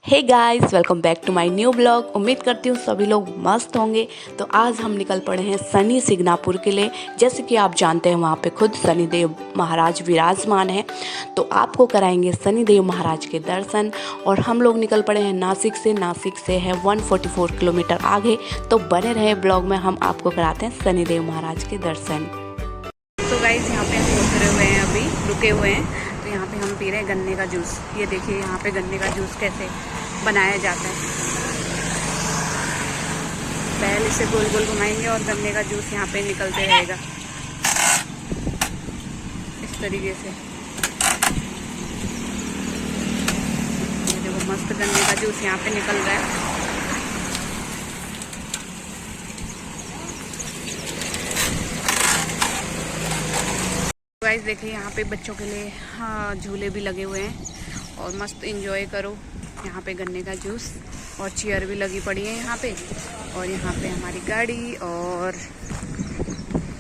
Hey guys, welcome back to my new blog. उम्मीद करती हूँ सभी लोग मस्त होंगे। तो आज हम निकल पड़े हैं शनि सिग्नापुर के लिए। जैसे कि आप जानते हैं वहाँ पे खुद शनिदेव महाराज विराजमान हैं, तो आपको कराएंगे शनिदेव महाराज के दर्शन। और हम लोग निकल पड़े हैं नासिक से है 144 किलोमीटर आगे। तो बने रहे ब्लॉग में, हम आपको कराते हैं शनिदेव महाराज के दर्शन। तो गाइस यहाँ पे हम उतरे हुए हैं, अभी रुके हुए हैं। तो यहाँ पे हम पी रहे हैं गन्ने का जूस। ये देखिए यहाँ पे गन्ने का जूस कैसे बनाया जाता है। पहले इसे गोल गोल घुमाएंगे और गन्ने का जूस यहाँ पे निकलते रहेगा इस तरीके से। ये देखो मस्त गन्ने का जूस यहाँ पे निकल रहा है। गाइस देखिए यहाँ पे बच्चों के लिए झूले भी लगे हुए हैं और मस्त एंजॉय करो। यहाँ पे गन्ने का जूस और चेयर भी लगी पड़ी है यहाँ पे। और यहाँ पे हमारी गाड़ी और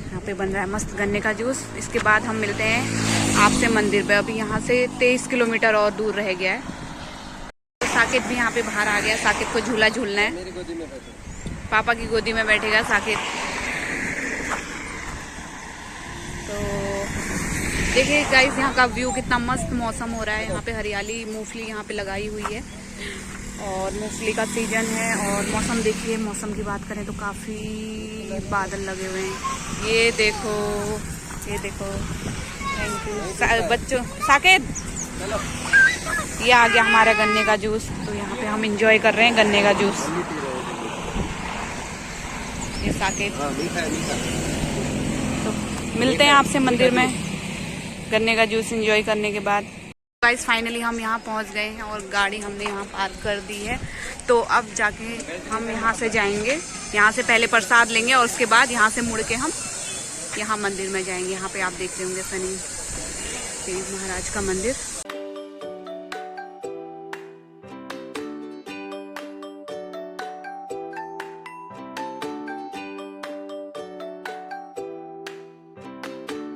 यहाँ पे बन रहा है मस्त गन्ने का जूस। इसके बाद हम मिलते हैं आपसे मंदिर पे। अभी यहाँ से 23 किलोमीटर और दूर रह गया है। तो साकेत भी यहाँ पे बाहर आ गया। साकेत को झूला झूलना है। मेरी गोदी में बैठे, पापा की गोदी में बैठेगा साकेत। तो देखिए गाइस यहाँ का व्यू कितना मस्त मौसम हो रहा है। यहाँ पे हरियाली, मूंगफली यहाँ पे लगाई हुई है और मूंगफली का सीजन है। और मौसम देखिए, मौसम की बात करें तो काफ़ी बादल लगे हुए हैं। ये देखो, ये देखो। थैंक यू बच्चों। साकेत ये आ गया हमारा गन्ने का जूस। तो यहाँ पे हम इंजॉय कर रहे हैं गन्ने का जूस। ये साकेत। तो मिलते हैं आपसे मंदिर में गन्ने का जूस एंजॉय करने के बाद। गाइस फाइनली हम यहाँ पहुँच गए हैं और गाड़ी हमने यहाँ पार्क कर दी है। तो अब जाके हम यहाँ से जाएंगे। यहाँ से पहले प्रसाद लेंगे और उसके बाद यहाँ से मुड़ के हम यहाँ मंदिर में जाएंगे। यहाँ पे आप देख रहे होंगे शनि देव महाराज का मंदिर।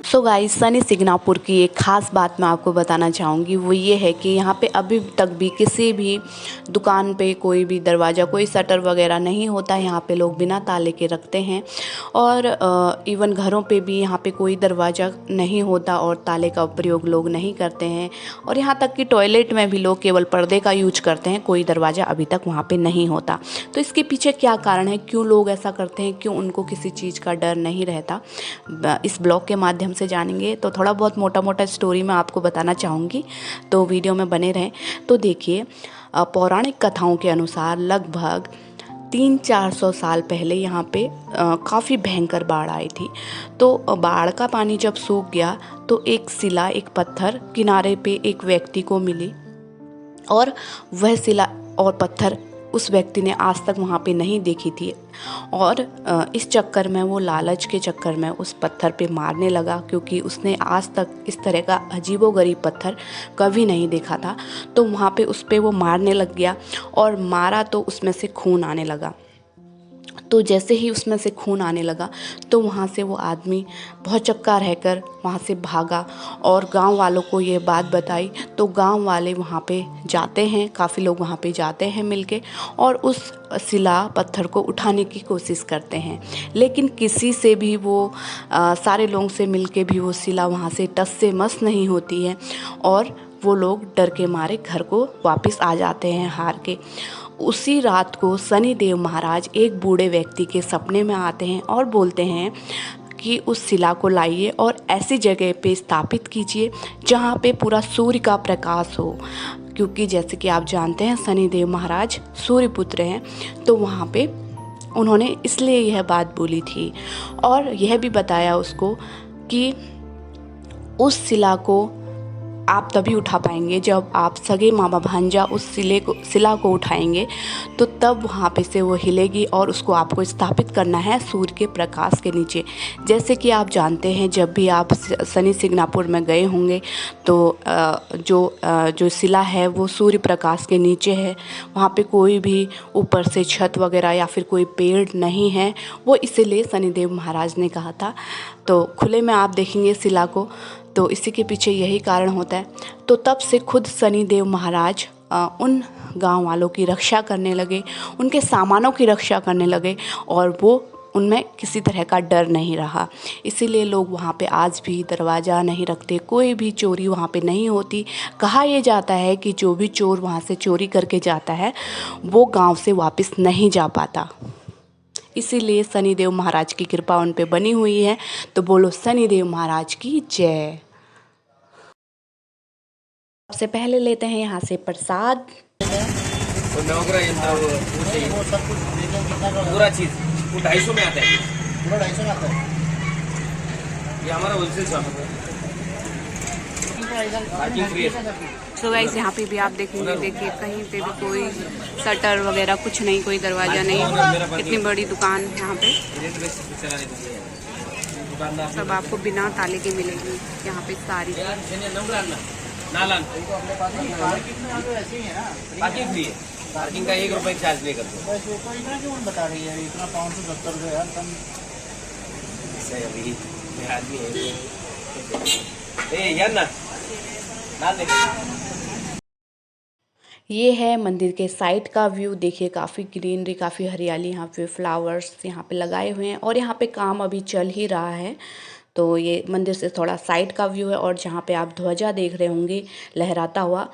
सो गाइस, शनि सिग्नापुर की एक ख़ास बात मैं आपको बताना चाहूँगी, वो ये है कि यहाँ पे अभी तक भी किसी भी दुकान पे कोई भी दरवाज़ा, कोई शटर वगैरह नहीं होता। यहाँ पे लोग बिना ताले के रखते हैं। और इवन घरों पे भी यहाँ पे कोई दरवाज़ा नहीं होता और ताले का प्रयोग लोग नहीं करते हैं। और यहाँ तक कि टॉयलेट में भी लोग केवल पर्दे का यूज करते हैं, कोई दरवाज़ा अभी तक वहाँ पे नहीं होता। तो इसके पीछे क्या कारण है, क्यों लोग ऐसा करते हैं, क्यों उनको किसी चीज़ का डर नहीं रहता, इस ब्लॉग के माध्यम से जानेंगे। तो थोड़ा बहुत मोटा मोटा स्टोरी मैं आपको बताना चाहूँगी, तो वीडियो में बने रहें। तो देखिए, पौराणिक कथाओं के अनुसार लगभग 300-400 साल पहले यहाँ पे काफ़ी भयंकर बाढ़ आई थी। तो बाढ़ का पानी जब सूख गया तो एक शिला, एक पत्थर किनारे पे एक व्यक्ति को मिली। और वह शिला और पत्थर उस व्यक्ति ने आज तक वहाँ पे नहीं देखी थी। और इस चक्कर में, वो लालच के चक्कर में उस पत्थर पे मारने लगा, क्योंकि उसने आज तक इस तरह का अजीबोगरीब पत्थर कभी नहीं देखा था। तो वहाँ पे उस पे वो मारने लग गया और मारा तो उसमें से खून आने लगा। तो जैसे ही उसमें से खून आने लगा तो वहाँ से वो आदमी बहुत चक्का रहकर वहाँ से भागा और गांव वालों को ये बात बताई। तो गांव वाले वहाँ पे जाते हैं, काफ़ी लोग वहाँ पे जाते हैं मिलके और उस शिला पत्थर को उठाने की कोशिश करते हैं। लेकिन किसी से भी वो सारे लोगों से मिलके भी वो शिला वहाँ से टस से मस नहीं होती है और वो लोग डर के मारे घर को वापस आ जाते हैं हार के। उसी रात को शनिदेव महाराज एक बूढ़े व्यक्ति के सपने में आते हैं और बोलते हैं कि उस शिला को लाइए और ऐसी जगह पे स्थापित कीजिए जहाँ पे पूरा सूर्य का प्रकाश हो, क्योंकि जैसे कि आप जानते हैं शनिदेव महाराज सूर्य पुत्र हैं। तो वहाँ पे उन्होंने इसलिए यह बात बोली थी और यह भी बताया उसको कि उस शिला को आप तभी उठा पाएंगे जब आप सगे मामा भांजा उस शिला को उठाएंगे, तो तब वहाँ पे से वो हिलेगी और उसको आपको स्थापित करना है सूर्य के प्रकाश के नीचे। जैसे कि आप जानते हैं, जब भी आप शनि सिग्नापुर में गए होंगे तो जो शिला है वो सूर्य प्रकाश के नीचे है। वहाँ पे कोई भी ऊपर से छत वगैरह या फिर कोई पेड़ नहीं है, वो इसीलिए शनिदेव महाराज ने कहा था। तो खुले में आप देखेंगे शिला को, तो इसी के पीछे यही कारण होता है। तो तब से खुद शनिदेव महाराज उन गांव वालों की रक्षा करने लगे, उनके सामानों की रक्षा करने लगे और वो उनमें किसी तरह का डर नहीं रहा। इसीलिए लोग वहाँ पे आज भी दरवाज़ा नहीं रखते, कोई भी चोरी वहाँ पे नहीं होती। कहा यह जाता है कि जो भी चोर वहाँ से चोरी करके जाता है वो गांव से वापस नहीं जा पाता। इसीलिए शनिदेव महाराज की कृपा उन पे बनी हुई है। तो बोलो शनिदेव महाराज की जय। सबसे पहले लेते हैं यहाँ से प्रसाद। पूरा चीज वो 250 में आता है, पूरा 250 में आता है। ये हमारा होलसेल शॉप है। सो गाइस यहाँ पे भी आप देखेंगे, देखिए कहीं पे भी कोई शटर वगैरह कुछ नहीं, कोई दरवाज़ा नहीं। इतनी बड़ी दुकान यहाँ पे, सब आपको बिना ताले के मिलेगी यहाँ पे सारी। पार्किंग का 1 रुपये चार्ज नहीं करते। बता रही है इतना 570 रुपये यार कम। अभी आदमी है यार ना ये है मंदिर के साइड का व्यू। देखिए काफ़ी ग्रीनरी, काफ़ी हरियाली, यहाँ पे फ्लावर्स यहाँ पे लगाए हुए हैं और यहाँ पे काम अभी चल ही रहा है। तो ये मंदिर से थोड़ा साइड का व्यू है और जहाँ पे आप ध्वजा देख रहे होंगे लहराता हुआ,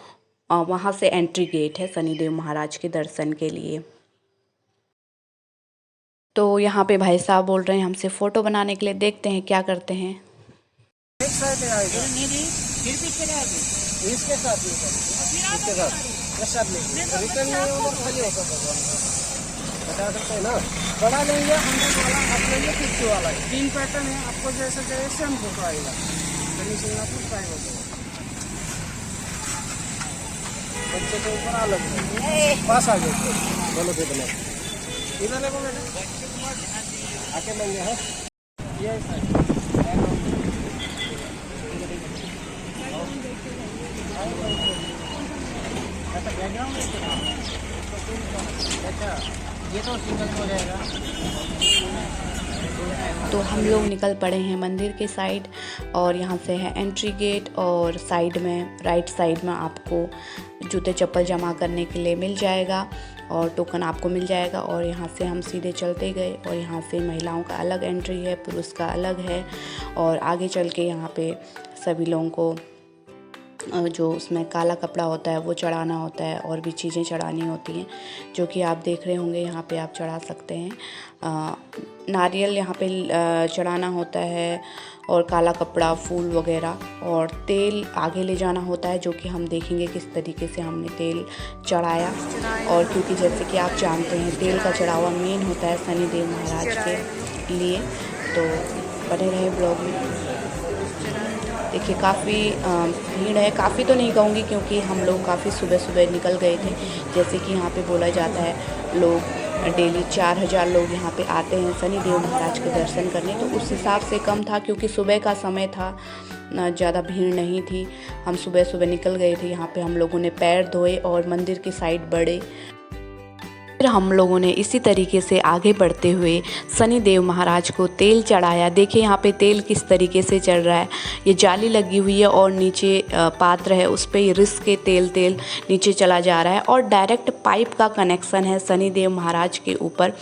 वहाँ से एंट्री गेट है शनिदेव महाराज के दर्शन के लिए। तो यहाँ पे भाई साहब बोल रहे हैं हमसे फ़ोटो बनाने के लिए, देखते हैं क्या करते हैं। एक साइड आएगा फिर पीछे आएगी इसके साथ रिटर्न में उधर खाली होगा भगवान बता सकते हैं ना। बड़ा नहीं है 100 वाला, आप लेंगे 50 वाला। 3 पैटर्न है, आपको जैसे चाहिए सेम फोटो आएगा। फिनिशिंग आप कुछ पाएगा बच्चे के ऊपर अलग पास आ गए दोनों के बने इधर देखो बेटा आके लेंगे है ये बैकग्राउंड अच्छा ये तो सिंगल हो जाएगा। तो हम लोग निकल पड़े हैं मंदिर के साइड और यहाँ से है एंट्री गेट और साइड में राइट साइड में आपको जूते चप्पल जमा करने के लिए मिल जाएगा और टोकन आपको मिल जाएगा। और यहाँ से हम सीधे चलते गए और यहाँ से महिलाओं का अलग एंट्री है, पुरुष का अलग है। और आगे चल के यहाँ पे सभी लोगों को जो उसमें काला कपड़ा होता है वो चढ़ाना होता है और भी चीज़ें चढ़ानी होती हैं जो कि आप देख रहे होंगे। यहाँ पे आप चढ़ा सकते हैं। नारियल यहाँ पे चढ़ाना होता है और काला कपड़ा, फूल वगैरह और तेल आगे ले जाना होता है, जो कि हम देखेंगे किस तरीके से हमने तेल चढ़ाया। और क्योंकि जैसे कि आप जानते हैं तेल का चढ़ावा मेन होता है शनिदेव महाराज के लिए। तो बने रहे ब्लॉग में। देखिए काफ़ी भीड़ है, काफ़ी तो नहीं कहूँगी क्योंकि हम लोग काफ़ी सुबह सुबह निकल गए थे। जैसे कि यहाँ पे बोला जाता है लोग डेली 4000 लोग यहाँ पे आते हैं शनिदेव महाराज के दर्शन करने। तो उस हिसाब से कम था क्योंकि सुबह का समय था, ज़्यादा भीड़ नहीं थी। हम सुबह सुबह निकल गए थे। यहाँ पे हम लोगों ने पैर धोए और मंदिर की साइड बढ़े। फिर हम लोगों ने इसी तरीके से आगे बढ़ते हुए शनिदेव महाराज को तेल चढ़ाया। देखिए यहाँ पे तेल किस तरीके से चढ़ रहा है। ये जाली लगी हुई है और नीचे पात्र है, उस पर रिस के तेल नीचे चला जा रहा है और डायरेक्ट पाइप का कनेक्शन है शनिदेव महाराज के ऊपर।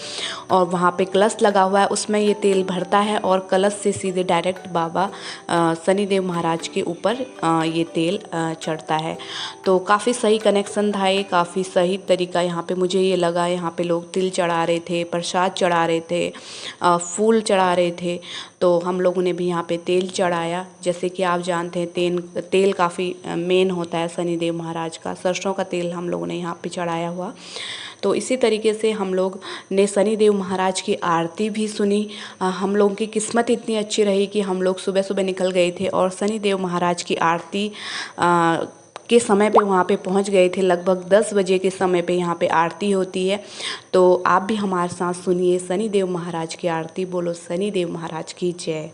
और वहाँ पे कलश लगा हुआ है, उसमें ये तेल भरता है और कलश से सीधे डायरेक्ट बाबा शनिदेव महाराज के ऊपर ये तेल चढ़ता है। तो काफ़ी सही कनेक्शन था ये, काफ़ी सही तरीका यहाँ पे मुझे ये लगा। यहाँ पे लोग तिल चढ़ा रहे थे, प्रसाद चढ़ा रहे थे, फूल चढ़ा रहे थे। तो हम लोगों ने भी यहाँ पे तेल चढ़ाया। जैसे कि आप जानते हैं तेल काफ़ी मेन होता है शनिदेव महाराज का। सरसों का तेल हम लोगों ने यहाँ पे चढ़ाया हुआ। तो इसी तरीके से हम लोग ने शनिदेव महाराज की आरती भी सुनी। हम लोगों की किस्मत इतनी अच्छी रही कि हम लोग सुबह सुबह निकल गए थे और शनिदेव महाराज की आरती के समय पे वहाँ पे पहुँच गए थे। लगभग 10 बजे के समय पे यहाँ पे आरती होती है। तो आप भी हमारे साथ सुनिए शनिदेव महाराज की आरती। बोलो शनिदेव महाराज की जय।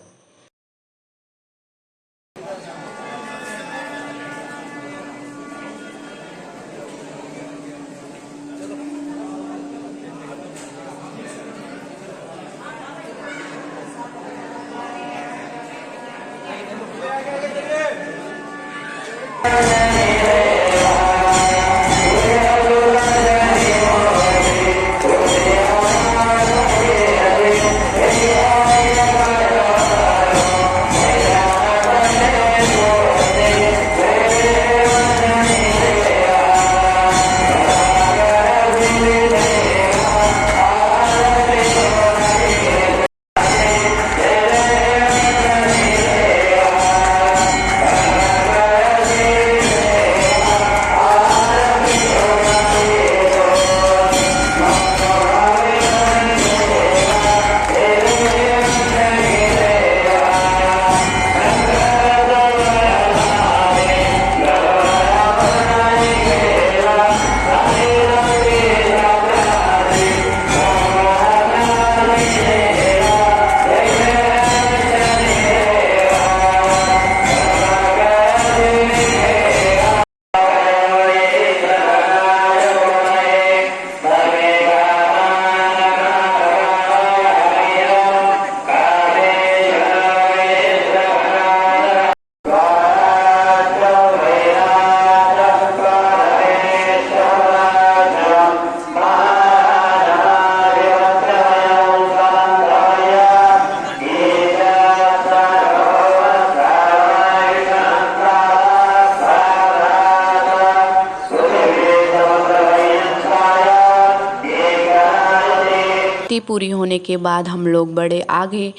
आरती पूरी होने के बाद हम लोग बढ़े आगे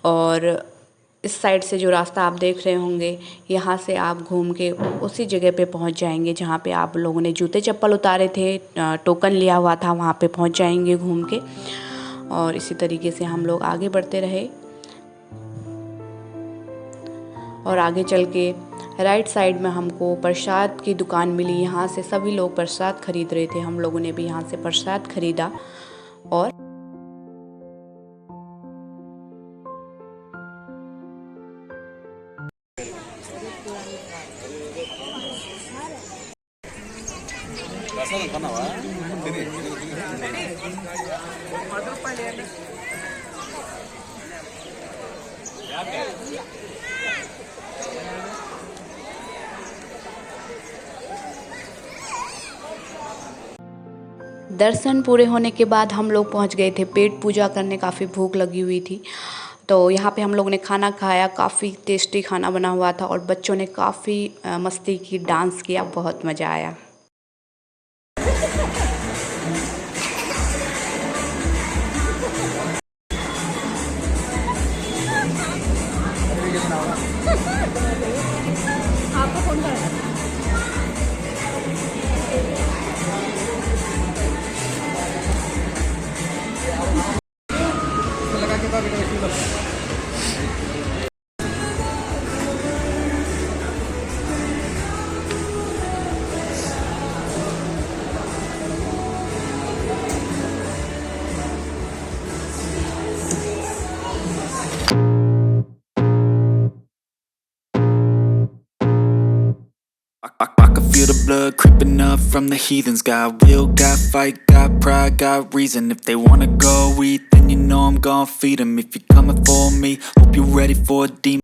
और इस साइड से जो रास्ता आप देख रहे होंगे यहाँ से आप घूम के उसी जगह पे पहुँच जाएंगे जहाँ पे आप लोगों ने जूते चप्पल उतारे थे, टोकन लिया हुआ था, वहाँ पे पहुँच जाएंगे घूम के। और इसी तरीके से हम लोग आगे बढ़ते रहे और आगे चल के राइट साइड में हमको प्रसाद की दुकान मिली। यहाँ से सभी लोग प्रसाद खरीद रहे थे, हम लोगों ने भी यहाँ से प्रसाद खरीदा। और दर्शन पूरे होने के बाद हम लोग पहुंच गए थे पेट पूजा करने। काफ़ी भूख लगी हुई थी तो यहाँ पे हम लोगों ने खाना खाया। काफ़ी टेस्टी खाना बना हुआ था और बच्चों ने काफ़ी मस्ती की, डांस किया, बहुत मज़ा आया। आपको फोन कर I can feel the blood creeping up from the heathens. Got will, got fight, got pride, got reason. If they wanna go eat, then you know I'm gon' feed them. If you're coming for me, hope you're ready for a demon.